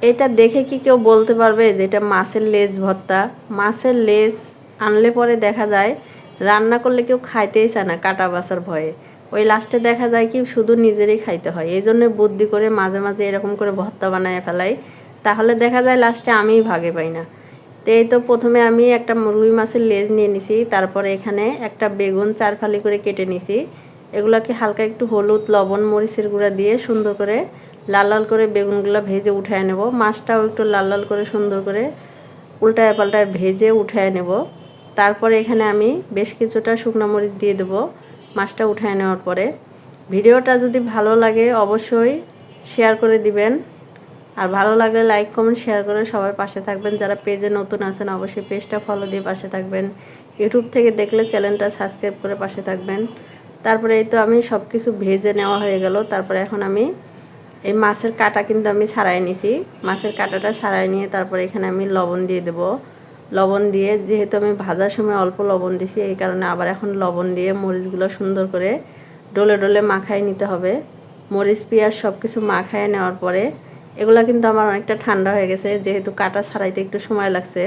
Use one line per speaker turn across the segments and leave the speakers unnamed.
এটা দেখে কি কেউ বলতে পারবে যে এটা মাছের লেজ ভর্তা? মাছের লেজ আনলে পরে দেখা যায় রান্না করলে কেউ খাইতেই চায় না কাটা বাছার ভয়ে। ওই লাস্টে দেখা যায় কি শুধু নিজেরই খাইতে হয়। এই জন্য বুদ্ধি করে মাঝে মাঝে এরকম করে ভর্তা বানায় ফেলাই, তাহলে দেখা যায় লাস্টে আমিই ভাগে পাই না। তো এই তো প্রথমে আমি একটা রুই মাছের লেজ নিয়ে নিছি, তারপরে এখানে একটা বেগুন 4 ফালি করে কেটে নিছি। এগুলাকে হালকা একটু হলুদ, লবণ, মরিচের গুঁড়া দিয়ে সুন্দর করে লাল লাল করে বেগুনগুলো ভেজে উঠায় নেব। মাছটাও একটু লাল লাল করে সুন্দর করে উল্টায় পাল্টায় ভেজে উঠায় নেব। তারপরে এখানে আমি বেশ কিছুটা শুকনো মরিচ দিয়ে দেবো মাছটা উঠায় নেওয়ার পরে। ভিডিওটা যদি ভালো লাগে অবশ্যই শেয়ার করে দিবেন, আর ভালো লাগলে লাইক কমেন্ট শেয়ার করে সবাই পাশে থাকবেন। যারা পেজে নতুন আছেন অবশ্যই পেজটা ফলো দিয়ে পাশে থাকবেন। ইউটিউব থেকে দেখলে চ্যানেলটা সাবস্ক্রাইব করে পাশে থাকবেন। তারপরে এই তো আমি সব কিছু ভেজে নেওয়া হয়ে গেল। তারপরে এখন আমি এই মাছের কাঁটা কিন্তু আমি ছাড়াই নিছি। মাছের কাঁটাটা ছাড়াই নিয়ে তারপরে এখানে আমি লবণ দিয়ে দেব। লবণ দিয়ে, যেহেতু আমি ভাজার সময় অল্প লবণ দিছি এই কারণে আবার এখন লবণ দিয়ে মরিচগুলো সুন্দর করে ডলে ডলে মাখায় নিতে হবে। মরিচ পেঁয়াজ সব কিছু মাখায় নেওয়ার পরে এগুলো কিন্তু আমার অনেকটা ঠান্ডা হয়ে গেছে, যেহেতু কাঁটা ছাড়াইতে একটু সময় লাগছে।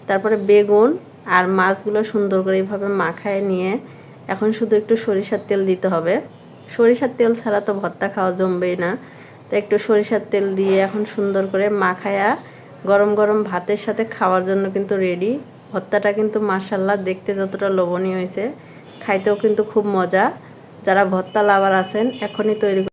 তারপরে বেগুন আর মাছগুলো সুন্দর করে এইভাবে মাখায় নিয়ে এখন শুধু একটু সরিষার তেল দিতে হবে। সরিষার তেল ছাড়া তো ভর্তা খাওয়া জমবেই না। তো একটু সরিষার তেল দিয়ে এখন সুন্দর করে মাখায়া গরম গরম ভাতের সাথে খাওয়ার জন্য কিন্তু রেডি। ভর্তাটা কিন্তু মাশাআল্লাহ দেখতে যতটা লোভনীয় হয়েছে, খাইতেও কিন্তু খুব মজা। যারা ভর্তা লাভার আছেন এখনই তৈরি